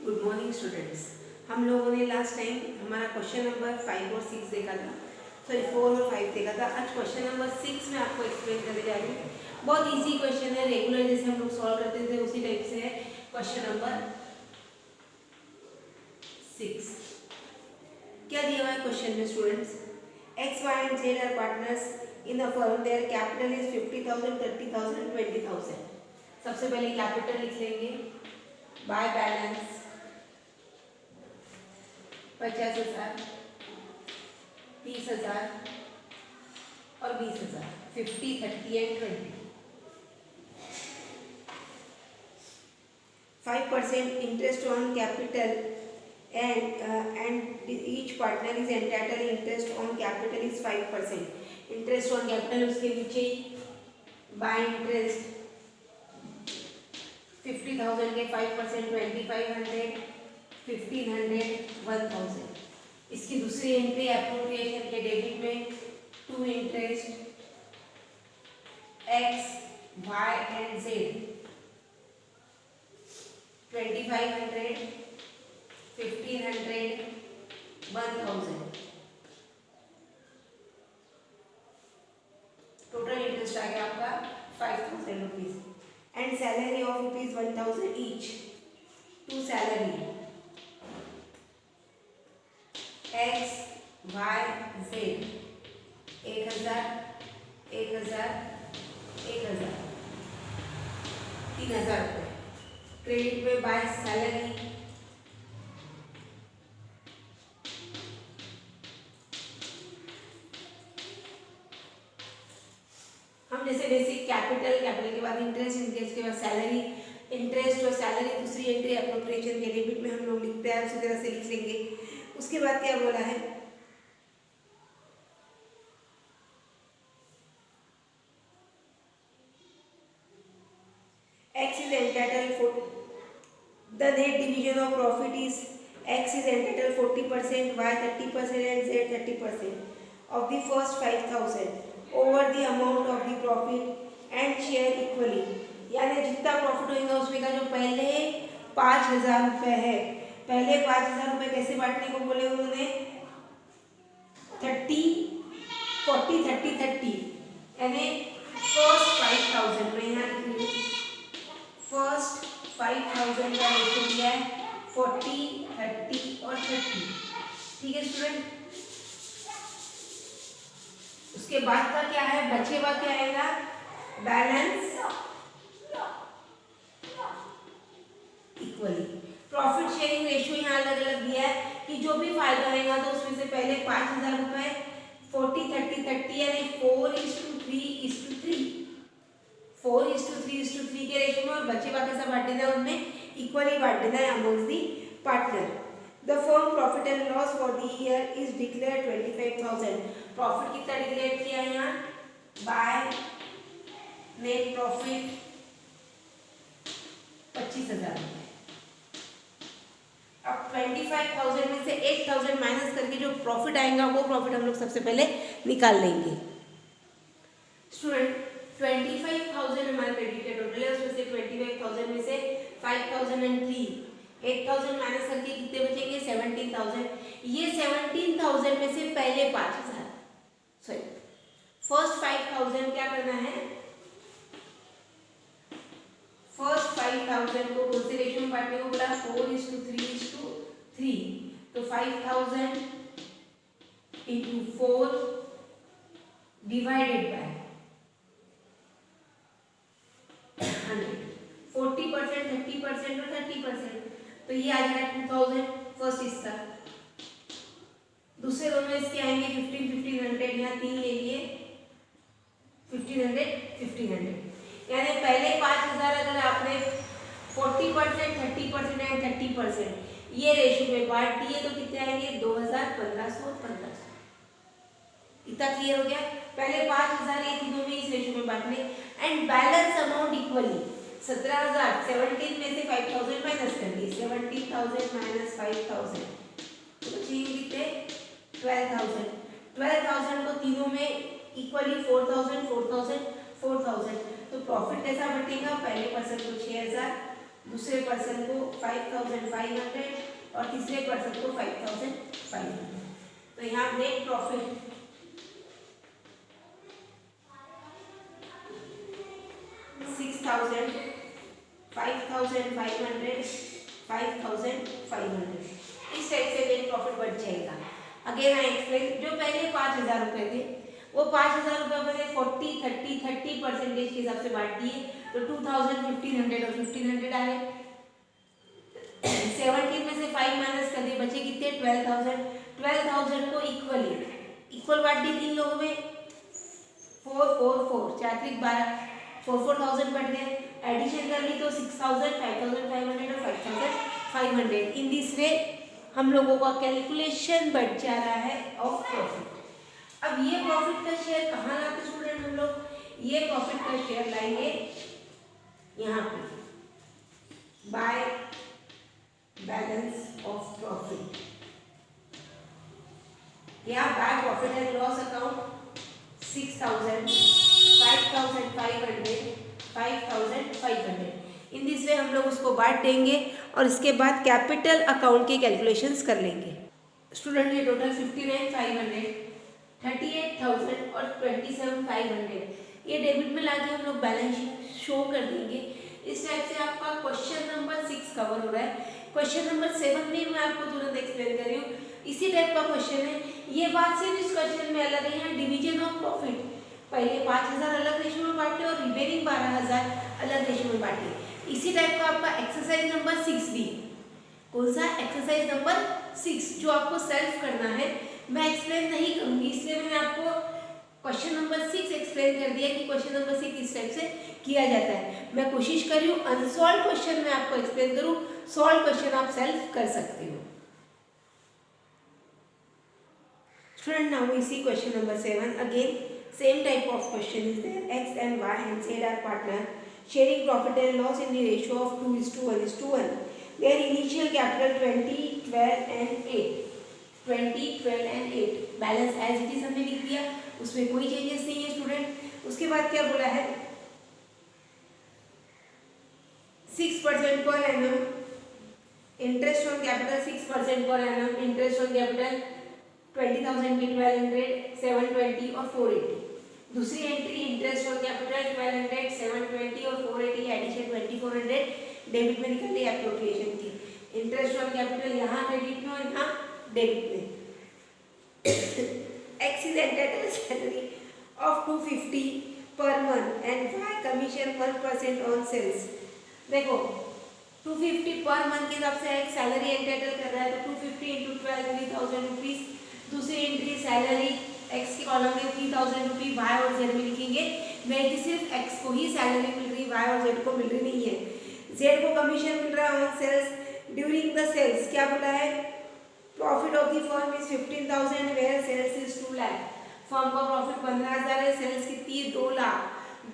Good morning students. हम लोगों ने लास्ट टाइम हमारा क्वेश्चन नंबर 5 और 6 देखा था, सॉरी 4 और 5 देखा था। आज क्वेश्चन नंबर 6 में आपको एक्सप्लेन करने जा रही हूँ। बहुत इजी क्वेश्चन है, रेगुलर जैसे हम लोग सॉल्व करते थे उसी टाइप से है। क्वेश्चन नंबर 6 क्या दिया हुआ है क्वेश्चन में students? X Y and Z are partners in the firm, their capital is 50,000, 30,000, 20,000। सबसे पहले कैपिटल लिख लेंगे, बाय बैलेंस 50,000, 30,000 और 20,000, 50, 30 and 20। 5% interest on capital and each partner is entitled interest on capital is 5%. Interest on capital उसके नीचे by interest 50,000 के 5%, 2,500, 1,500, 1,000। इसकी दूसरी एंट्री एप्रोप्रिएशन के डेबिट में to interest X Y and Z 2,500, 1,500, 1,000। Total interest आ गया आपका 5,000 rupees and salary of rupees 1,000 each to salary X Y Z 1,000, 1,000, 1,000, 3,000 रुपये। क्रेडिट में बाय सैलरी हम जैसे बेसिक कैपिटल के बाद इंटरेस्ट, इंटरेस्ट के बाद सैलरी, इंटरेस्ट और सैलरी दूसरी एंट्री एप्रोप्रिएशन के लिमिट में हम लोग लिखते हैं, उसी तरह से लिख लेंगे। उसके बाद क्या बोला है? X is entitled for the net division of profit is X is entitled 40%, Y 30% and Z 30% of the first 5,000 over the amount of the profit and share equally। यानी जितना प्रॉफिट होगा उसमें का जो पहले 5,000 रुपये है, पहले 5,000 रुपये कैसे बांटने को बोले उन्होंने? 30, 40, 30, 30 यानी फर्स्ट 5,000 में यहाँ लिख लीजिए, फर्स्ट 5,000 का रेशो दिया है 40, 30 और 30। ठीक है स्टूडेंट। उसके बाद का क्या है? बचे हुआ क्या आएगा? Balance equally. Profit sharing ratio यहाँ अलग अलग दिया है कि जो भी फायदा होगा तो उसमें से पहले 5,000 रुपए 40, 30, 30 यानी 4:3:3, 4:3:3 के रेशियो में, और बचे बाकी सब बांट देना, उनमें इक्वली बांट देना है amongst the partner. The firm profit and loss for the year is declare 25,000। Profit कितना डिक्लेयर किया है यहाँ? By net profit 25,000। अब 25,000 में से 8,000 माइनस करके जो प्रॉफिट आएगा वो प्रॉफिट हम लोग सबसे पहले निकाल लेंगे। स्टूडेंट 25,000 हमारा क्रेडिट टोटल है, उसमें से 25,000 में से 5,003, 8,000 माइनस करके कितने बचेंगे? 17,000। ये 17,000 में से पहले 5,000, सॉरी फर्स्ट 5,000 क्या करना है? फर्स्ट 5,000 को कौन से रेशियो में बांटने को बोला? 4:3:3। तो 5,000 into 4 डिवाइडेड बाय 100, 40%, 30% और 30%, तो ये आ जाएगा 2,000 फर्स्ट इसका। दूसरे दोनों इसके आएंगे 15, 1,500, यहाँ 3 ले लिए 1,500, 1,500। यानी पहले 5,000 अगर आपने 40%, 30% एंड 30% ये रेशियो में बांट दिए तो कितने आएंगे? 2,000, 1,500, 1,500। इतना क्लियर हो गया? पहले 5,000 ये तीनों में इस रेशियो में बांटने एंड बैलेंस अमाउंट इक्वली 17,000, 17 में से 5,000 माइनस कर दिए, 17,000 माइनस 5,000 तो बचेंगे कितने? 12,000। 12,000 को तीनों में इक्वली 4,000, 4,000, 4,000। तो प्रॉफिट कैसा बटेगा? पहले पर्सन को 6,000 दूसरे पर्सन को 5500 और तीसरे पर्सन को 5500। तो यहाँ नेट प्रॉफिट 6000, 5500, 5500, इस टाइप से नेट प्रॉफिट बढ़ जाएगा। अगेन आई एक्सप्लेन, जो पहले 5000 रुपये थे वो 5000 रुपये मैंने 30% के हिसाब से बांट दिए, तो 2000, 1500 और 1500 आ रहे। 17 में से 5 माइनस कर दिए, बचे कितने 12,000। 12,000 को इक्वल बांट दी 3 लोगों में, 4 4 4 4 3 12, 4,000 बढ़ गए। एडिशन कर ली तो 6,000, 5,500 और 5,500। इन दिस वे हम लोगों का कैलकुलेशन बढ़ जा रहा है ऑफ प्रॉफिट। अब ये प्रॉफिट का शेयर कहाँ लाते स्टूडेंट हम लोग? ये प्रॉफिट का शेयर लाएंगे यहाँ पे बाय बैलेंस ऑफ प्रॉफिट, या by profit and loss account 6,000, 5,500, 5,500। In this way हम लोग उसको बांट देंगे और इसके बाद कैपिटल अकाउंट के कैलकुलेशंस कर लेंगे। स्टूडेंट ये टोटल 59,500, 38,000 और 27,500 ये डेबिट में लाके हम लोग बैलेंस शीट शो कर देंगे। इस टाइप से आपका क्वेश्चन नंबर 6 कवर हो रहा है। क्वेश्चन नंबर 7 में मैं आपको तुरंत एक्सप्लेन कर रही हूँ, इसी टाइप का क्वेश्चन है। ये बात सिर्फ इस क्वेश्चन में अलग है, यहाँ डिवीजन ऑफ प्रॉफिट पहले 5,000 अलग रेशियो में बांटे और रिमेनिंग 12,000 अलग रेशियो में बांटे। इसी टाइप का आपका एक्सरसाइज नंबर 6 भी, कौन सा एक्सरसाइज नंबर 6, जो आपको सेल्फ करना है। मैं एक्सप्लेन नहीं करूंगी, इसलिए मैंने आपको क्वेश्चन नंबर 6 एक्सप्लेन कर दिया कि क्वेश्चन नंबर 6 इस टाइप से किया जाता है। मैं कोशिश कर रही हूँ अनसॉल्व क्वेश्चन मैं आपको एक्सप्लेन करूँ, सॉल्व क्वेश्चन आप सेल्फ कर सकते हो। Student now we see question number 7 again same type of question is there. X and Y and Z are partner sharing profit and loss in the ratio of 2:1:1. Their initial capital 20, 12 and 8. 20, 12 and 8 balance as it is हमने लिख दिया, उसमें कोई changes नहीं है student. उसके बाद क्या बोला है 6% per annum interest on capital, 6% per annum interest on capital 20,000 की 1200, 720 और 480। दूसरी एंट्री इंटरेस्ट ऑन कैपिटल 1200, 720 और 480 एडिशन 2400 डेबिट में निकल रही एप्रोप्रिएशन की। इंटरेस्ट ऑन कैपिटल यहाँ क्रेडिट में और यहाँ डेबिट में। X is entitled salary of 250 per month and Y commission 1% on sales। देखो 250 पर मंथ के हिसाब से एक सैलरी एंटाइटल कर रहा है, तो 250 into 12 3,000 रुपीज। दूसरी एंट्री सैलरी एक्स के कॉलम में 3,000 रुपीज वाई और जेड में लिखेंगे। मैं कि सिर्फ एक्स को ही सैलरी मिल रही, वाई और जेड को मिल रही नहीं है। जेड को कमीशन मिल रहा है on sales during the sales. क्या बोला है profit of the firm is 15,000 where sales is 2 lakh. Firm का प्रॉफिट 15,000 है, सेल्स कितनी है 2 लाख।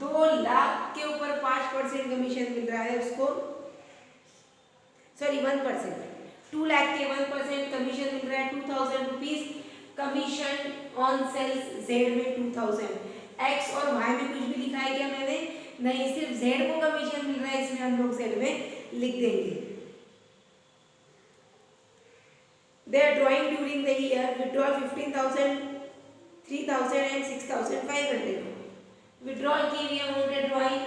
2 लाख के ऊपर 5% कमीशन मिल रहा है उसको, सॉरी 1%। 2 लाख के 1% कमीशन मिल रहा है 2,000 rupees. Commission on sales Z में 2,000। एक्स और वाई में कुछ भी लिखा है क्या मैंने? नहीं, सिर्फ जेड को कमीशन मिल रहा है, इसलिए हम लोग जेड में लिख देंगे। They are drawing during the year withdrawal 15,000, 3,000 and 6,500। Withdrawal की हुई अमाउंट है ड्रॉइंग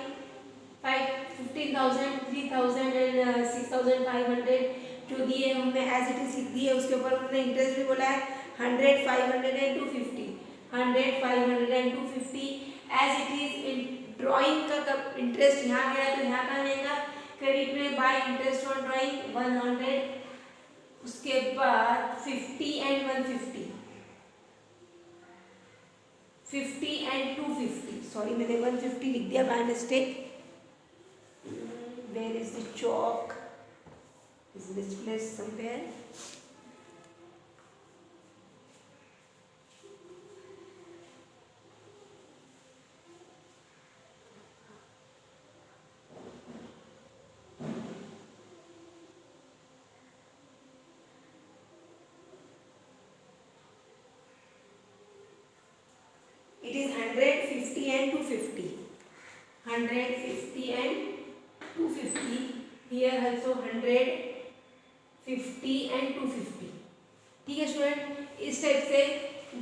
15,000, 3,000 एंड 6,500 जो दिए हमने एज इट इज लिख दिए। उसके ऊपर उन्होंने इंटरेस्ट भी बोला है 100, 500 and 250। 100, 500 and 250 as it is. Drawing का इंटरेस्ट यहाँ गया तो यहाँ का आएगा क्रेडिट में बाय इंटरेस्ट ऑन ड्रॉइंग 100। उसके बाद 50 एंड 150, 50 एंड 250, सॉरी मैंने 150 लिख दिया by mistake. Where is the chalk, is misplaced somewhere. It is 100, 50 and 250. 100, 50 and 250. Here also 100, 50 and 250। ठीक है स्टूडेंट, इस टाइप से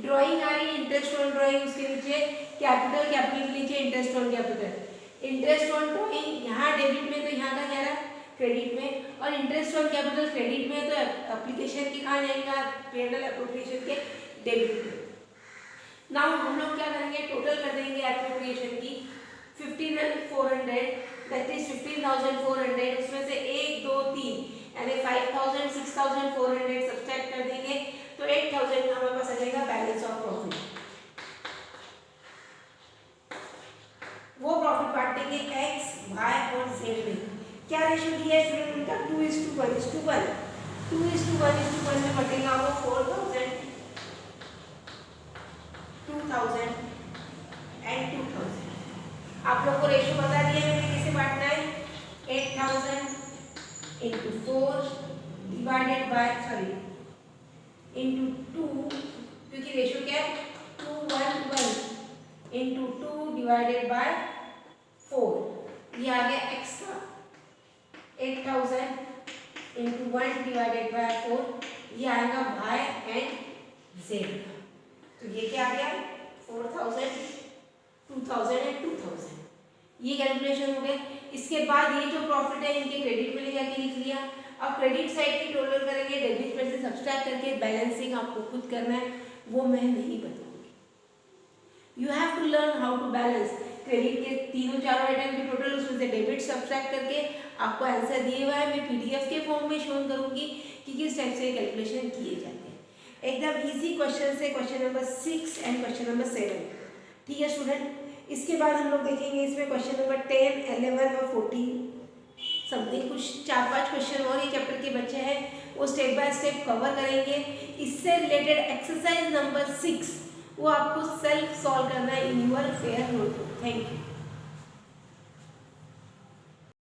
ड्राइंग आ रही है, इंटरेस्ट ऑन ड्राइंग, उसके नीचे कैपिटल, कैपिटल के नीचे interest on capital, interest on drawing यहाँ डेबिट में तो यहाँ का क्या रहा क्रेडिट में, और इंटरेस्ट ऑन कैपिटल क्रेडिट में तो एप्लीकेशन के कहाँ जाएगा पेनल एप्रोप्रिएशन के डेबिट में। नाउ हम लोग क्या करेंगे, टोटल कर देंगे एप्रोप्रिएशन की 15,400 दैट इज 15,400, उसमें से 1 2 3 यानी 5,000 6,400 सब्ट्रैक्ट कर देंगे तो 8,000 हमारे पास आ जाएगा बैलेंस ऑफ प्रॉफिट। वो प्रॉफिट बांटेंगे एक्स वाई और जेड में। क्या रेशियो दिया है स्टूडेंट उनका 2:1 में बटेगा वो 4,000 2,000 एंड 2,000। आप लोग को रेशियो बता दिया मैंने कैसे बांटना है, 8,000 into 4 divided by into 2, क्योंकि रेशियो क्या है 2:1 into 2 divided by 4, ये आ गया x का 8,000 into 1 divided by 4, ये आएगा y एंड z का। तो ये क्या आ गया 4,000 2,000 एंड 2,000, ये कैलकुलेशन हो गया। इसके बाद ये जो प्रॉफिट है इनके क्रेडिट में ले जाके लिख लिया। अब क्रेडिट साइड की टोटल करेंगे, डेबिट में से सब्ट्रैक्ट करके बैलेंसिंग आपको खुद करना है, वो मैं नहीं बताऊंगी। You have to learn how to balance credit के तीनों चारों आइटम की टोटल, उसमें से डेबिट सब्ट्रैक्ट करके आपको आंसर दिए हुआ है, मैं पीडीएफ के फॉर्म में शो करूंगी कि किस टाइप से कैलकुलेशन किए जाते हैं। एकदम इजी क्वेश्चन से question number 6 and question number 7। ठीक है स्टूडेंट, इसके बाद हम लोग देखेंगे इसमें क्वेश्चन नंबर 10, 11 और 14 समथिंग, कुछ 4-5 क्वेश्चन और ये चैप्टर के बच्चे हैं, वो स्टेप बाय स्टेप कवर करेंगे। इससे रिलेटेड एक्सरसाइज नंबर 6 वो आपको सेल्फ सॉल्व करना है in your fair notebook. Thank you.